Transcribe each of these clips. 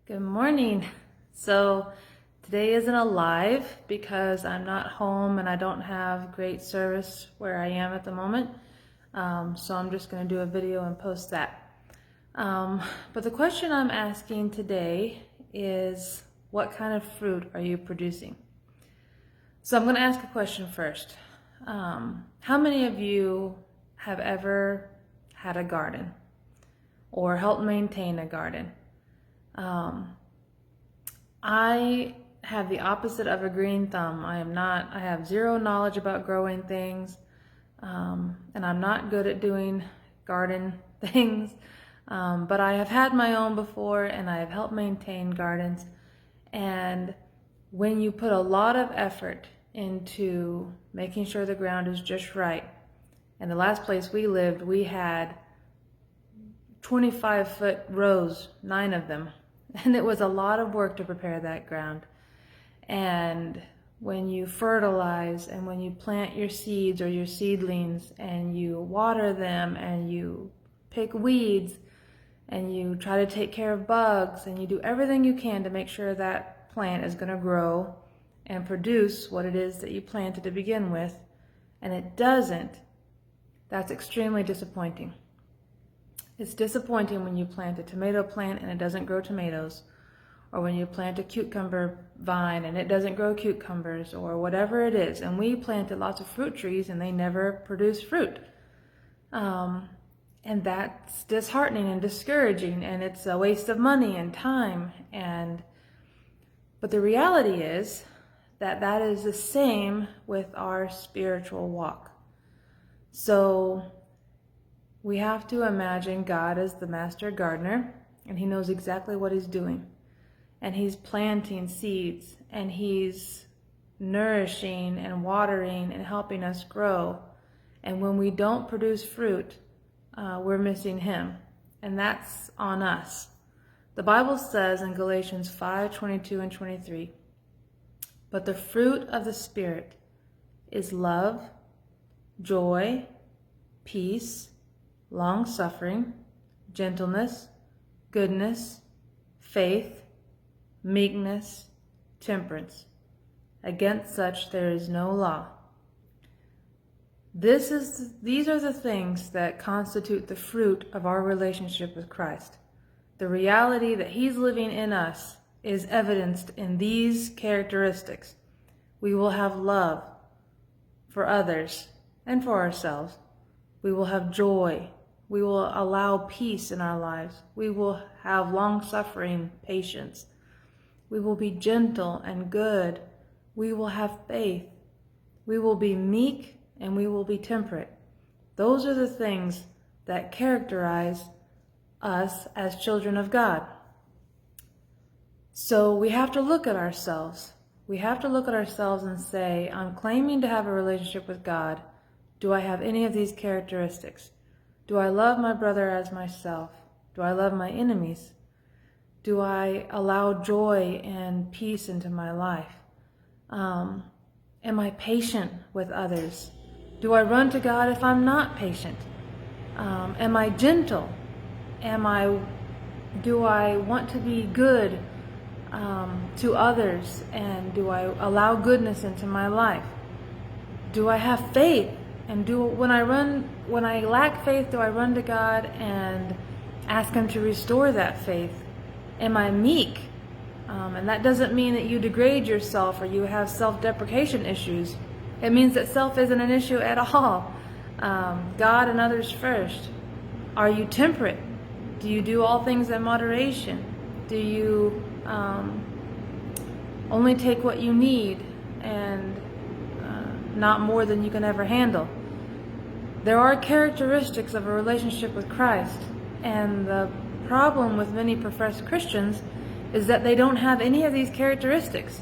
Good morning. So today isn't a live because I'm not home and I don't have great service where I am at the moment. So I'm just going to do a video and post that. But the question I'm asking today is, what kind of fruit are you producing? So I'm going to ask a question first. How many of you have ever had a garden or helped maintain a garden? I have the opposite of a green thumb. I have zero knowledge about growing things, and I'm not good at doing garden things, but I have had my own before and I have helped maintain gardens. And when you put a lot of effort into making sure the ground is just right, and the last place we lived, we had 25-foot rows, 9 of them. And it was a lot of work to prepare that ground. And when you fertilize and when you plant your seeds or your seedlings and you water them and you pick weeds and you try to take care of bugs and you do everything you can to make sure that plant is going to grow and produce what it is that you planted to begin with, and it doesn't, that's extremely disappointing. It's disappointing when you plant a tomato plant and it doesn't grow tomatoes, or when you plant a cucumber vine and it doesn't grow cucumbers, or whatever it is. And we planted lots of fruit trees and they never produce fruit. And that's disheartening and discouraging, and it's a waste of money and time. But the reality is that that is the same with our spiritual walk. So we have to imagine God as the master gardener, and he knows exactly what he's doing. And he's planting seeds, and he's nourishing and watering and helping us grow. And when we don't produce fruit, we're missing him. And that's on us. The Bible says in Galatians 5:22 and 23, "But the fruit of the Spirit is love, joy, peace, longsuffering, gentleness, goodness, faith, meekness, temperance. Against such there is no law." These are the things that constitute the fruit of our relationship with Christ. The reality that he's living in us is evidenced in these characteristics. We will have love for others and for ourselves. We will have joy. We will allow peace in our lives. We will have long-suffering patience. We will be gentle and good. We will have faith. We will be meek and we will be temperate. Those are the things that characterize us as children of God. So we have to look at ourselves. We have to look at ourselves and say, I'm claiming to have a relationship with God. Do I have any of these characteristics? Do I love my brother as myself? Do I love my enemies? Do I allow joy and peace into my life? Am I patient with others? Do I run to God if I'm not patient? Am I gentle? Do I want to be good to others? And do I allow goodness into my life? Do I have faith? And when I lack faith, do I run to God and ask him to restore that faith? Am I meek? And that doesn't mean that you degrade yourself or you have self-deprecation issues. It means that self isn't an issue at all. God and others first. Are you temperate? Do you do all things in moderation? Do you only take what you need and not more than you can ever handle? There are characteristics of a relationship with Christ, and the problem with many professed Christians is that they don't have any of these characteristics.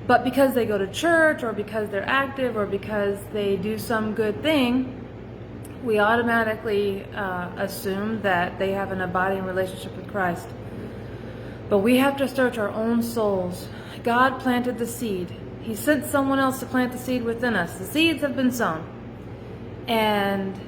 But because they go to church, or because they're active, or because they do some good thing, we automatically assume that they have an abiding relationship with Christ. But we have to search our own souls. God planted the seed. He sent someone else to plant the seed within us. The seeds have been sown. And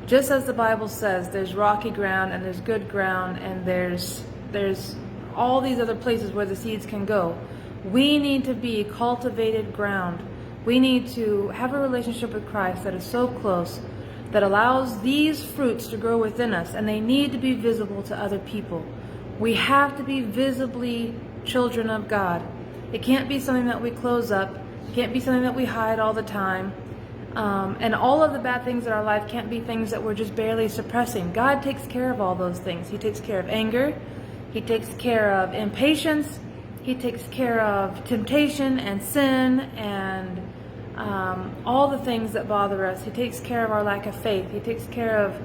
just as the Bible says, there's rocky ground and there's good ground and there's There's all these other places where the seeds can go. We need to be cultivated ground. We need to have a relationship with Christ that is so close that allows these fruits to grow within us, and they need to be visible to other people. We have to be visibly children of God. It can't be something that we close up. It can't be something that we hide all the time. And all of the bad things in our life can't be things that we're just barely suppressing. God takes care of all those things. He takes care of anger. He takes care of impatience. He takes care of temptation and sin and all the things that bother us. He takes care of our lack of faith. He takes care of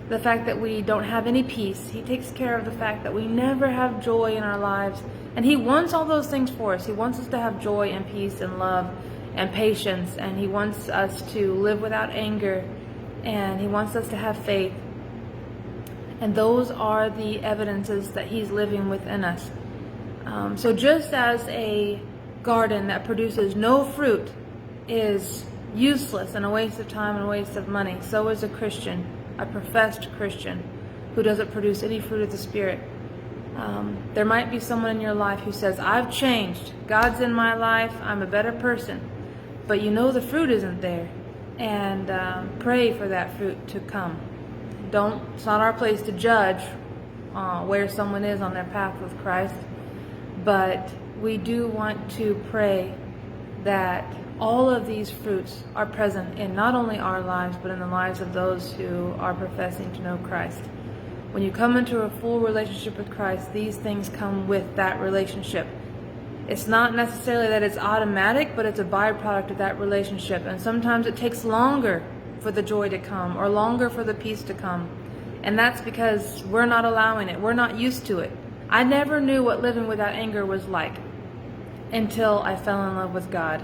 the fact that we don't have any peace. He takes care of the fact that we never have joy in our lives. And He wants all those things for us. He wants us to have joy and peace and love and patience. And He wants us to live without anger. And He wants us to have faith. And those are the evidences that He's living within us. So just as a garden that produces no fruit is useless and a waste of time and a waste of money, so is a Christian, a professed Christian, who doesn't produce any fruit of the Spirit. There might be someone in your life who says, I've changed, God's in my life, I'm a better person, but you know the fruit isn't there. And pray for that fruit to come. It's not our place to judge where someone is on their path with Christ, but we do want to pray that all of these fruits are present in not only our lives, but in the lives of those who are professing to know Christ. When you come into a full relationship with Christ, these things come with that relationship. It's not necessarily that it's automatic, but it's a byproduct of that relationship. And sometimes it takes longer for the joy to come or longer for the peace to come. And that's because we're not allowing it. We're not used to it. I never knew what living without anger was like until I fell in love with God.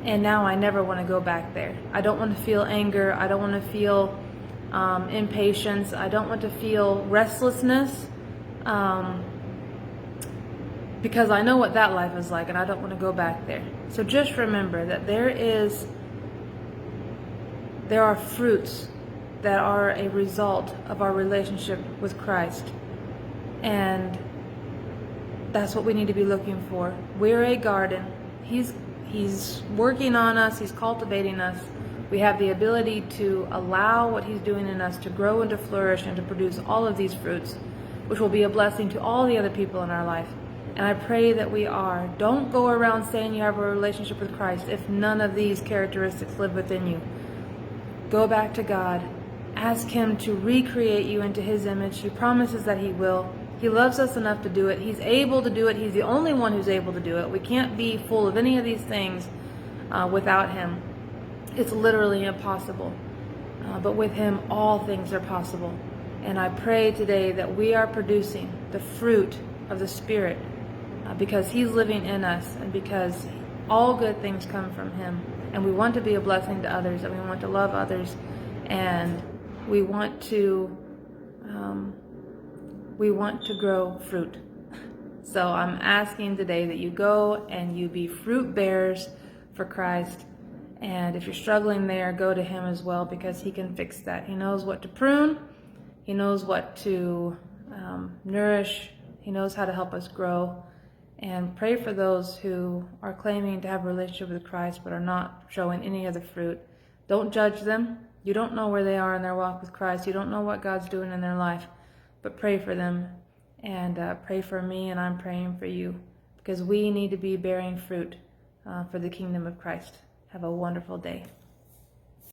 And now I never want to go back there. I don't want to feel anger. I don't want to feel impatience. I don't want to feel restlessness because I know what that life is like, and I don't want to go back there. So just remember that there are fruits that are a result of our relationship with Christ. And that's what we need to be looking for. We're a garden. He's working on us. He's cultivating us. We have the ability to allow what He's doing in us to grow and to flourish and to produce all of these fruits, which will be a blessing to all the other people in our life. And I pray that we are. Don't go around saying you have a relationship with Christ if none of these characteristics live within you. Go back to God. Ask Him to recreate you into His image. He promises that He will. He loves us enough to do it. He's able to do it. He's the only one who's able to do it. We can't be full of any of these things without Him. It's literally impossible. But with Him, all things are possible. And I pray today that we are producing the fruit of the Spirit because He's living in us and because all good things come from Him. And we want to be a blessing to others, and we want to love others, and we want to grow fruit. So I'm asking today that you go and you be fruit bearers for Christ. And if you're struggling there, go to Him as well, because He can fix that. He knows what to prune. He knows what to nourish. He knows how to help us grow. And pray for those who are claiming to have a relationship with Christ but are not showing any of the fruit. Don't judge them. You don't know where they are in their walk with Christ. You don't know what God's doing in their life. But pray for them, and pray for me, and I'm praying for you, because we need to be bearing fruit for the kingdom of Christ. Have a wonderful day.